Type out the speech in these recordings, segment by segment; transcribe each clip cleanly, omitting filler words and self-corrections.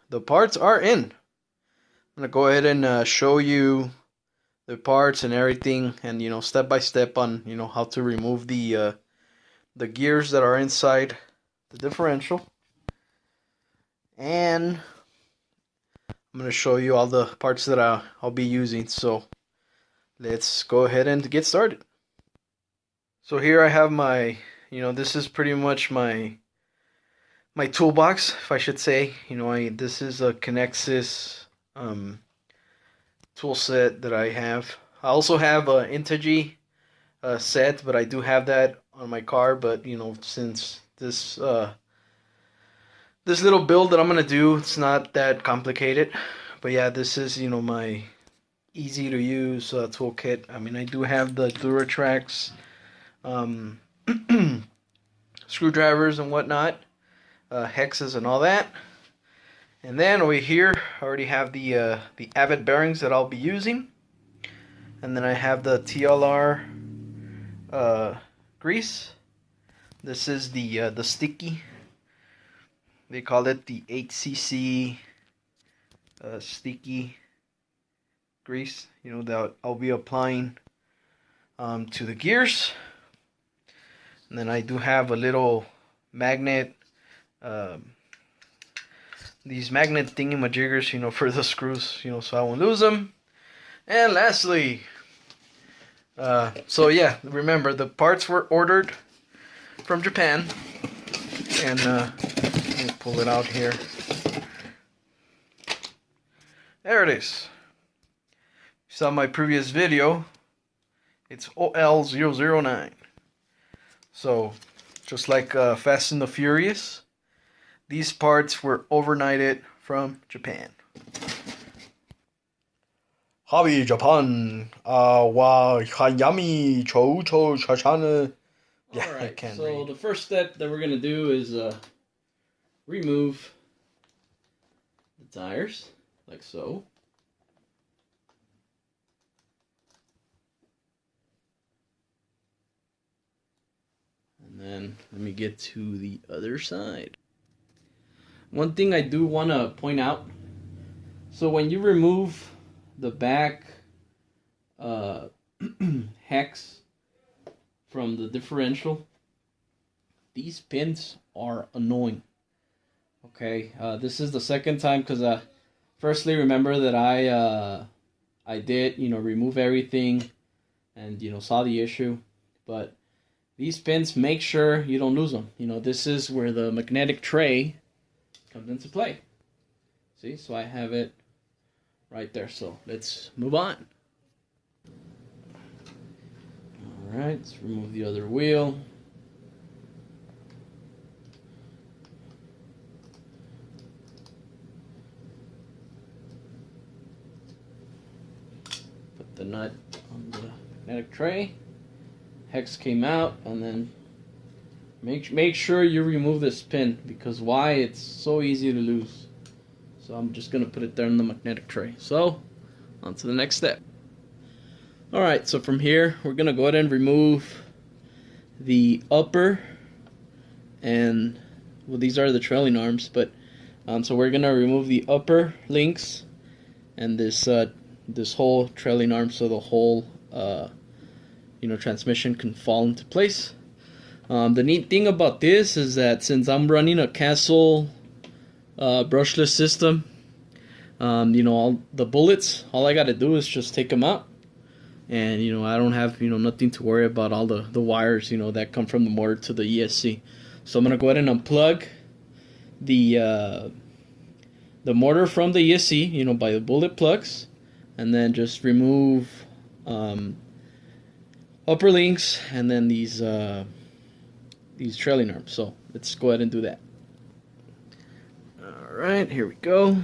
the parts are in. I'm gonna go ahead and show you the parts and everything, and step by step on how to remove the gears that are inside the differential. And I'm gonna show you all the parts that I'll be using. So let's go ahead and get started. So here I have my, this is pretty much my toolbox, if I should say. This is a KYOSHO tool set that I have. I also have a Integy set, but I do have that on my car. But since this little build that I'm gonna do, it's not that complicated. But yeah, this is my easy to use toolkit. I mean, I do have the Duratrax screwdrivers and whatnot, hexes and all that. And then over here, I already have the Avid bearings that I'll be using. And then I have the TLR grease. This is the sticky. They call it the 8cc sticky grease. That I'll be applying to the gears. And then I do have a little magnet. These magnet thingy-majiggers, for the screws, so I won't lose them. And lastly, so yeah, remember the parts were ordered from Japan, and let me pull it out here. There it is. You saw my previous video. It's OL009. So, just like Fast and the Furious, these parts were overnighted from Japan. Hobby Japan. Wa hayami cho cho shashana. Yeah, alright, so the first step that we're going to do is remove the tires, like so. And then let me get to the other side. One thing I do want to point out, so when you remove the back hex from the differential, these pins are annoying. Okay, this is the second time, because firstly, remember that I did remove everything and saw the issue, but these pins, make sure you don't lose them. This is where the magnetic tray comes into play. See, so I have it right there. So let's move on. Alright, let's remove the other wheel. Put the nut on the magnetic tray. Hex came out, and then make sure you remove this pin, because why? It's so easy to lose. So I'm just gonna put it there in the magnetic tray. So on to the next step. Alright, so from here we're gonna go ahead and remove the upper, and well, these are the trailing arms, but so we're gonna remove the upper links and this whole trailing arm, so the whole transmission can fall into place. The neat thing about this is that since I'm running a Castle brushless system, all the bullets, all I gotta do is just take them out, and I don't have nothing to worry about all the wires that come from the motor to the ESC. So I'm gonna go ahead and unplug the motor from the ESC by the bullet plugs, and then just remove upper links and then these trailing arms. So let's go ahead and do that. Alright, here we go.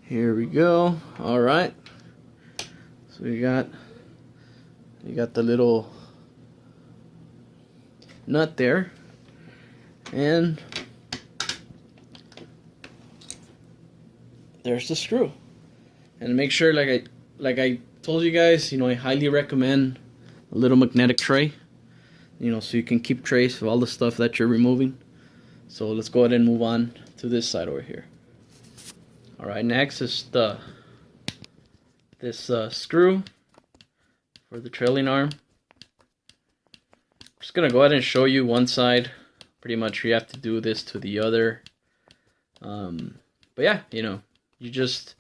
Here we go. Alright. So you got the little nut there. And there's the screw. And make sure, like I told you guys, I highly recommend a little magnetic tray, so you can keep trace of all the stuff that you're removing. So let's go ahead and move on to this side over here. All right, next is this screw for the trailing arm. Just gonna go ahead and show you one side. Pretty much you have to do this to the other. But yeah, you just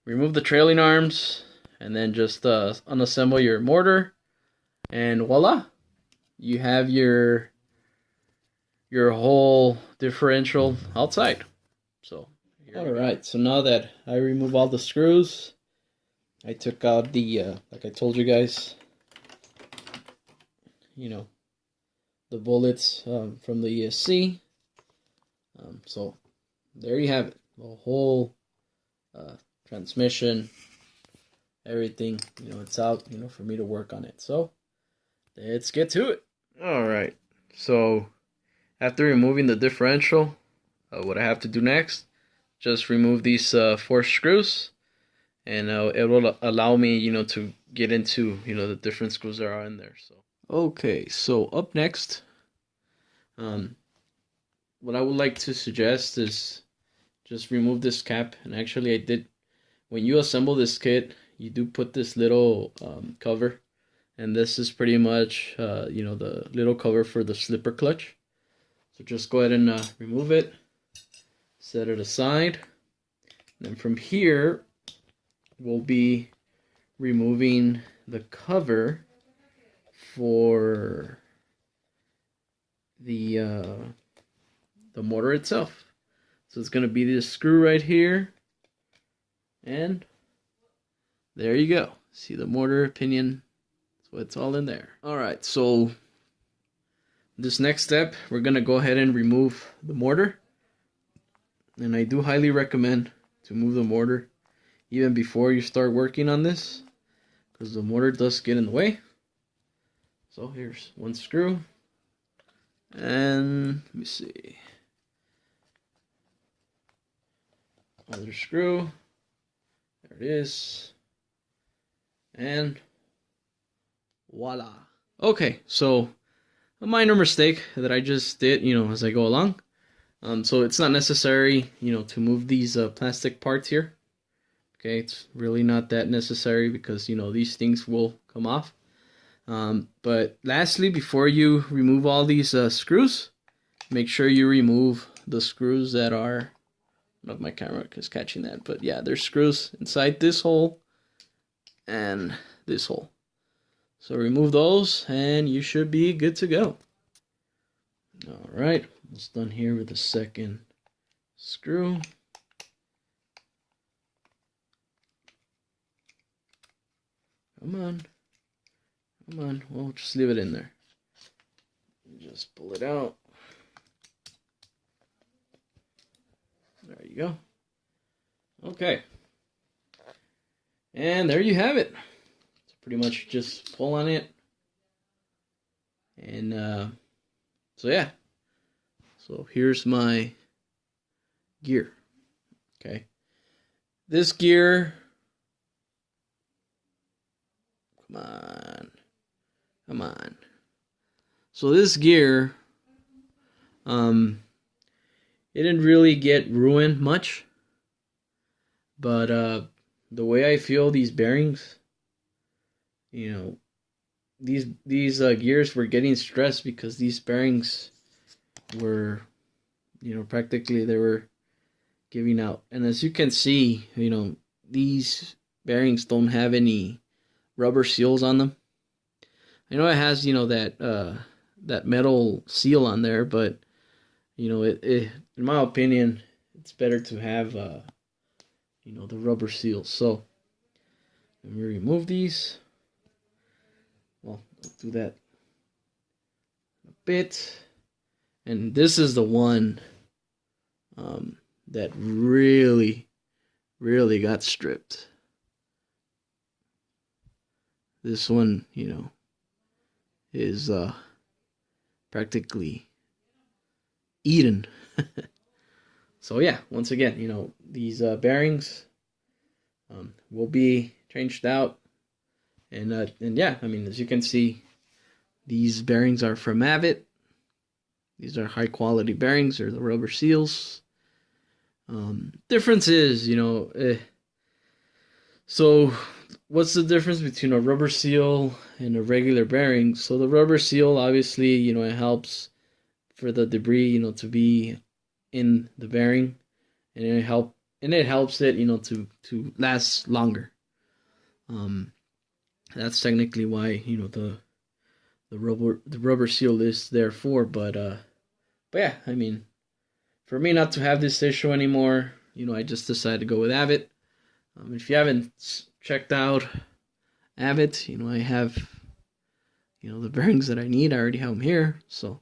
remove the trailing arms and then just unassemble your mortar, and voila, you have your whole differential outside. So all right, so now that I remove all the screws, I took out the like I told you guys, the bullets from the ESC. So there you have it, the whole transmission, everything. It's out, for me to work on it. So let's get to it. All right, so after removing the differential, what I have to do next, just remove these 4 screws, and it will allow me, to get into, the different screws that are in there. So okay, so up next, what I would like to suggest is just remove this cap. And actually I did, when you assemble this kit, you do put this little cover, and this is pretty much the little cover for the slipper clutch. So just go ahead and remove it, set it aside, and then from here we'll be removing the cover for the motor itself. So it's going to be this screw right here, and there you go. See the motor pinion, so it's all in there. Alright, so this next step, we're going to go ahead and remove the mortar, and I do highly recommend to move the mortar even before you start working on this, because the mortar does get in the way. So here's one screw, and let me see, another screw, there it is, and voila. Okay, so a minor mistake that I just did, as I go along. So it's not necessary, to move these plastic parts here. Okay, it's really not that necessary because, these things will come off. But lastly, before you remove all these screws, make sure you remove the screws that are, I don't know if my camera is catching that, but yeah, there's screws inside this hole and this hole. So remove those and you should be good to go. Alright, almost done here with the second screw. Come on. Come on. Well, just leave it in there. Just pull it out. There you go. Okay. And there you have it. So pretty much just pull on it. And so yeah. So here's my gear. Okay. This gear, come on. Come on. So this gear, it didn't really get ruined much, but the way I feel these bearings, these gears were getting stressed because these bearings were, practically they were giving out. And as you can see, these bearings don't have any rubber seals on them. I know it has, that metal seal on there, but in my opinion, it's better to have the rubber seals. So let me remove these. Well, I'll do that a bit. And this is the one that really got stripped. This one, is practically eaten. So yeah, once again, these bearings will be changed out, and yeah, I mean, as you can see, these bearings are from Avid. These are high quality bearings. They're the rubber seals. Difference is, so what's the difference between a rubber seal and a regular bearing? So the rubber seal, obviously, it helps for the debris, to be in the bearing, and it helps it, to last longer. That's technically why, the rubber seal is there for, but yeah, I mean, for me not to have this issue anymore, I just decided to go with Abbott. If you haven't checked out Abbott, I have, the bearings that I need. I already have them here. So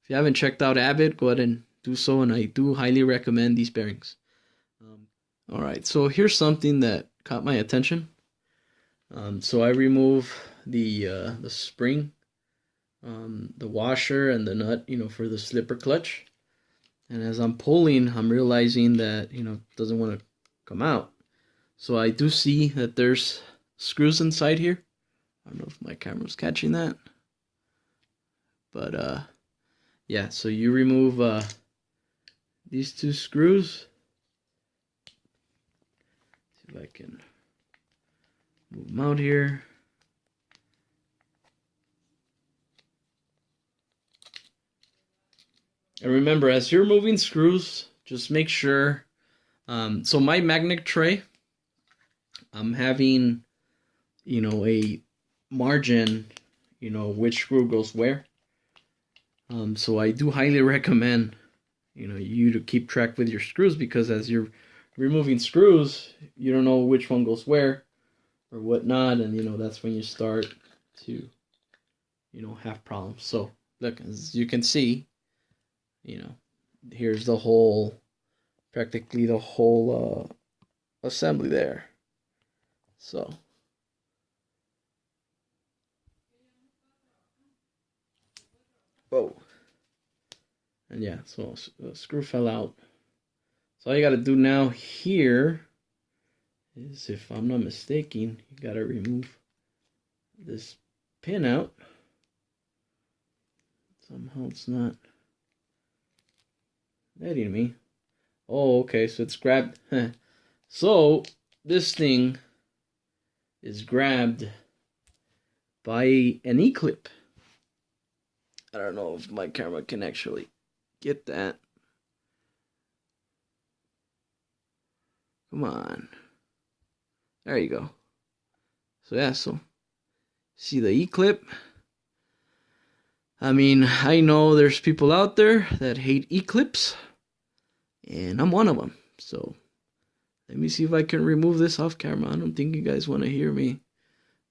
if you haven't checked out Abbott, go ahead and do so. And I do highly recommend these bearings. All right. So here's something that caught my attention. So I remove the spring, the washer, and the nut, for the slipper clutch. And as I'm pulling, I'm realizing that, it doesn't want to come out. So I do see that there's screws inside here. I don't know if my camera's catching that. But yeah, so you remove these two screws. See if I can move them out here. And remember, as you're moving screws, just make sure. So my magnet tray, I'm having, a margin, which screw goes where. So I do highly recommend, you to keep track with your screws, because as you're removing screws, you don't know which one goes where or whatnot, and that's when you start to, have problems. So look, as you can see, here's the whole, practically the whole assembly there. So whoa, and yeah, so the screw fell out. So all you got to do now here is, if I'm not mistaken, you got to remove this pin out. Somehow it's not letting me. Oh, okay, so it's grabbed. So this thing is grabbed by an E-clip. I don't know if my camera can actually get that. Come on. There you go. So yeah, so see the E-clip? I mean, I know there's people out there that hate E-clips, and I'm one of them. So let me see if I can remove this off camera. I don't think you guys want to hear me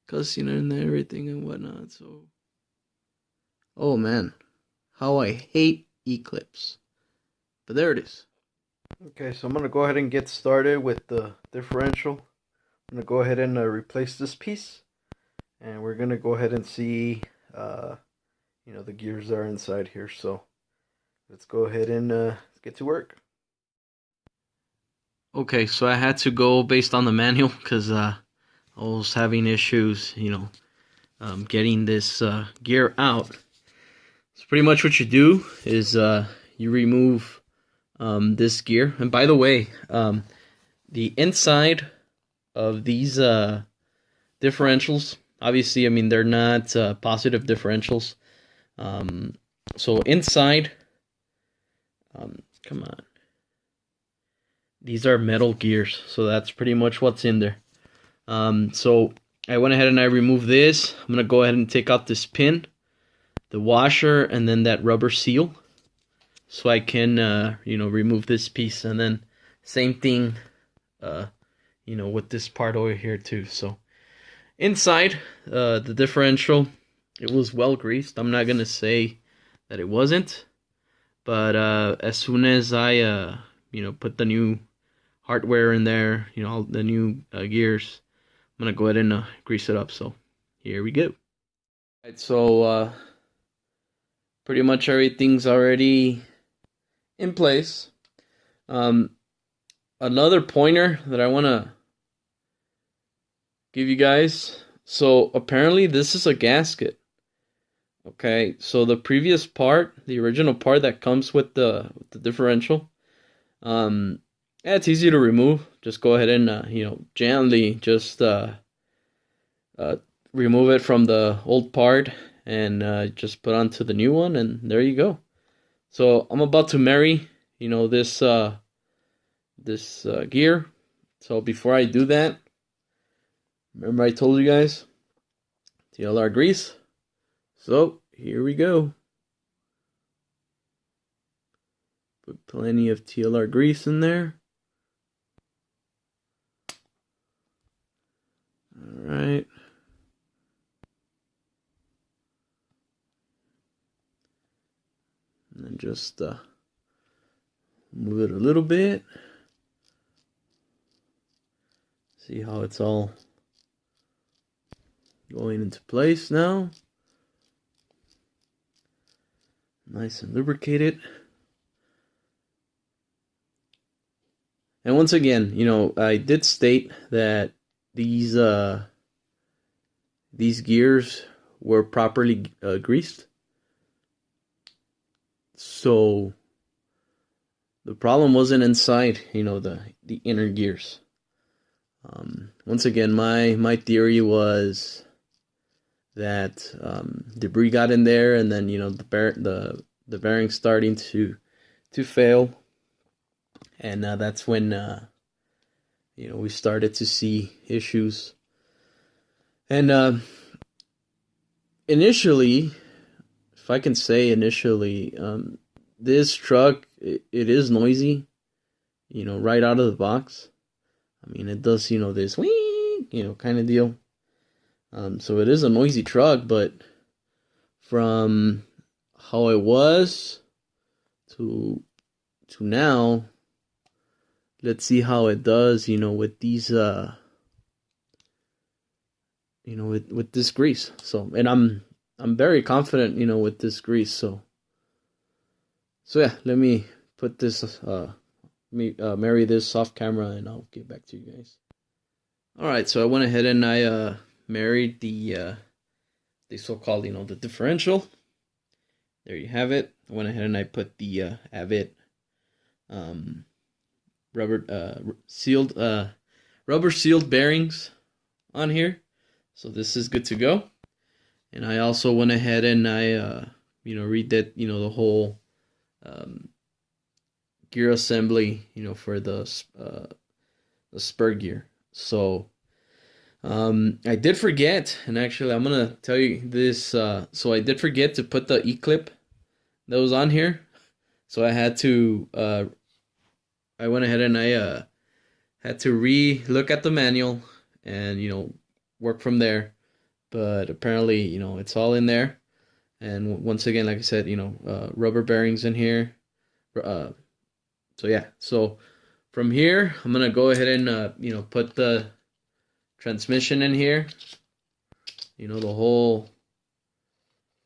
cussing and everything and whatnot. So, oh man, how I hate E-clips. But there it is. Okay, so I'm going to go ahead and get started with the differential. I'm going to go ahead and replace this piece. And we're going to go ahead and see, the gears that are inside here. So let's go ahead and get to work. Okay, so I had to go based on the manual because I was having issues, getting this gear out. So pretty much what you do is you remove this gear. And by the way, the inside of these differentials, obviously, I mean, they're not positive differentials. So inside, come on. These are metal gears, so that's pretty much what's in there. So I went ahead and I removed this. I'm going to go ahead and take out this pin, the washer, and then that rubber seal. So I can, remove this piece. And then same thing, with this part over here too. So inside the differential, it was well greased. I'm not going to say that it wasn't. But as soon as I, put the new hardware in there, all the new gears, I'm going to go ahead and grease it up. So here we go. All right, so pretty much everything's already in place. Another pointer that I want to give you guys. So apparently this is a gasket. Okay, so the previous part, the original part that comes with the differential, yeah, it's easy to remove. Just go ahead and gently just uh, remove it from the old part and just put onto the new one, and there you go. So I'm about to marry, this gear. So before I do that, remember I told you guys TLR grease. So here we go. Put plenty of TLR grease in there. All right. And then just move it a little bit. See how it's all going into place now. Nice and lubricated. And once again, I did state that these gears were properly greased. So the problem wasn't inside, the inner gears. Once again, my theory was that debris got in there, and then the bearing starting to fail, and that's when we started to see issues. And initially, if I can say initially, this truck it is noisy, right out of the box. I mean, it does, this wing, kind of deal. So it is a noisy truck, but from how it was to now, let's see how it does, with these, with this grease. So, and I'm very confident, with this grease. So yeah, let me put this, marry this off camera, and I'll get back to you guys. All right, so I went ahead and I married the so-called, the differential. There you have it. I went ahead and I put the Avid rubber sealed bearings on here, so this is good to go. And I also went ahead and I redid the whole gear assembly, for the spur gear. So I did forget, and actually I'm gonna tell you this. So I did forget to put the E-clip that was on here. So I had to. I went ahead and I had to re-look at the manual and work from there. But apparently it's all in there. And once again, like I said, rubber bearings in here. So yeah. So from here, I'm gonna go ahead and put the transmission in here, the whole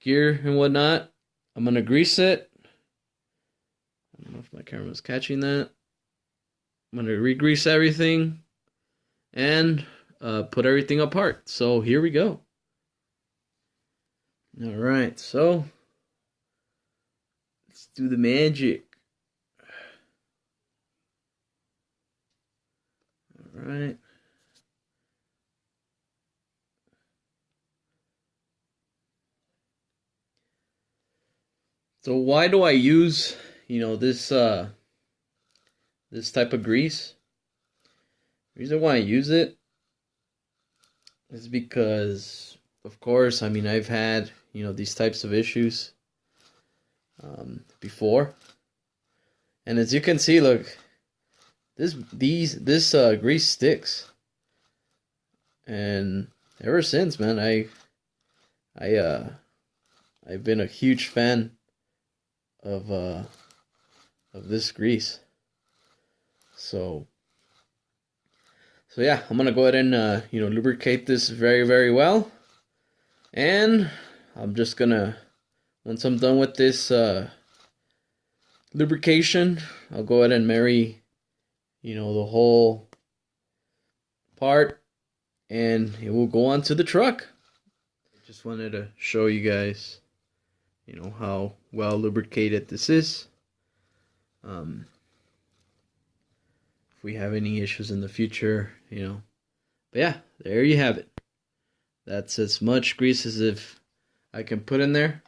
gear and whatnot. I'm gonna grease it. I don't know if my camera's catching that. I'm gonna re-grease everything and put everything apart. So here we go. All right, so let's do the magic. All right. So why do I use, this this type of grease? The reason why I use it is because, of course, I mean, I've had, these types of issues before. And as you can see, look, this grease sticks. And ever since, man, I've been a huge fan of this grease. So yeah, I'm gonna go ahead and lubricate this very, very well, and I'm just gonna, once I'm done with this lubrication, I'll go ahead and marry the whole part, and it will go onto the truck. I just wanted to show you guys you know, how well lubricated this is. If we have any issues in the future, you know. But yeah, there you have it. That's as much grease as if I can put in there.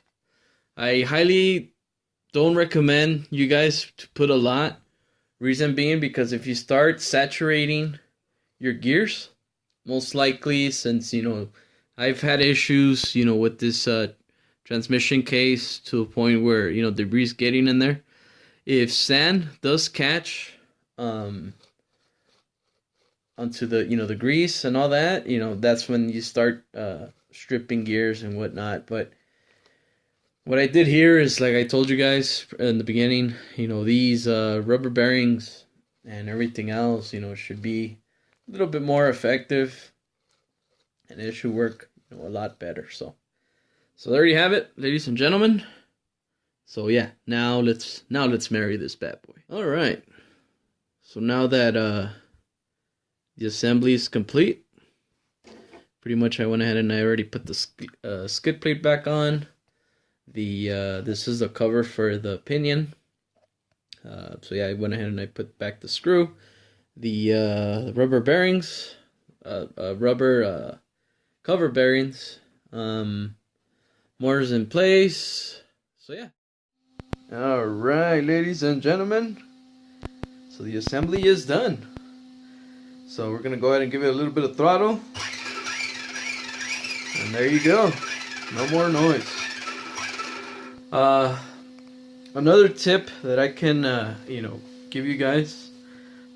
I highly don't recommend you guys to put a lot. Reason being, because if you start saturating your gears, most likely, since, you know, I've had issues, you know, with this transmission case to a point where, you know, debris is getting in there. If sand does catch onto the, you know, the grease and all that, you know, that's when you start stripping gears and whatnot. But what I did here is, like I told you guys in the beginning, you know, these rubber bearings and everything else, you know, should be a little bit more effective, and it should work, you know, a lot better. So there you have it, ladies and gentlemen. So yeah, now let's marry this bad boy. All right. So now that the assembly is complete, pretty much I went ahead and I already put the skid plate back on. This is the cover for the pinion. So yeah, I went ahead and I put back the screw, the rubber bearings, rubber cover bearings, motors in place. So yeah. All right, ladies and gentlemen. So the assembly is done. So we're gonna go ahead and give it a little bit of throttle, and there you go. No more noise. Another tip that I can, you know, give you guys,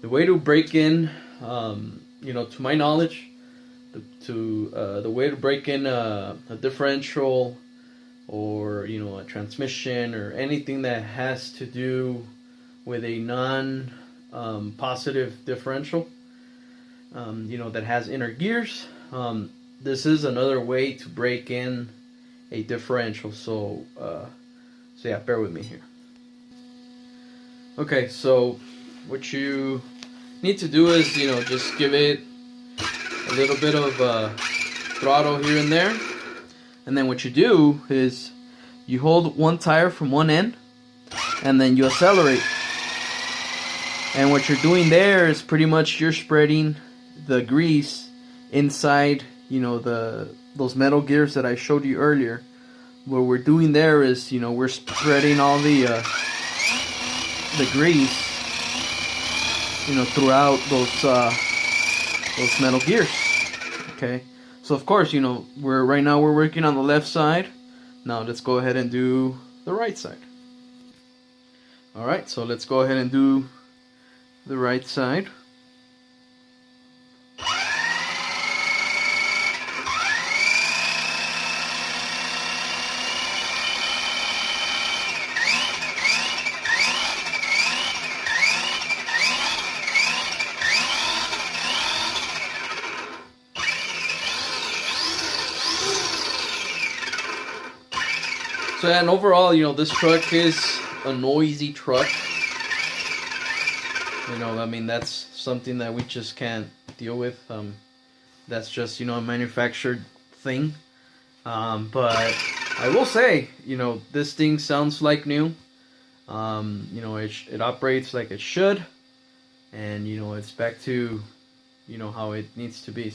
the way to break in, you know, to my knowledge, the way to break in a differential, or, you know, a transmission, or anything that has to do with a non-positive differential, you know, that has inner gears. This is another way to break in a differential. So yeah, bear with me here. Okay, so what you need to do is, you know, just give it a little bit of throttle here and there, and then what you do is you hold one tire from one end, and then you accelerate. And what you're doing there is pretty much you're spreading the grease inside, you know, those metal gears that I showed you earlier. What we're doing there is, you know, we're spreading all the grease, you know, throughout those metal gears. Okay, so of course, you know, right now we're working on the left side. Now let's go ahead and do the right side. All right, so let's go ahead and do the right side. So, and overall, you know, this truck is a noisy truck. You know, I mean, that's something that we just can't deal with. That's just, you know, a manufactured thing. But I will say, you know, this thing sounds like new. You know, it operates like it should. And, you know, it's back to, you know, how it needs to be.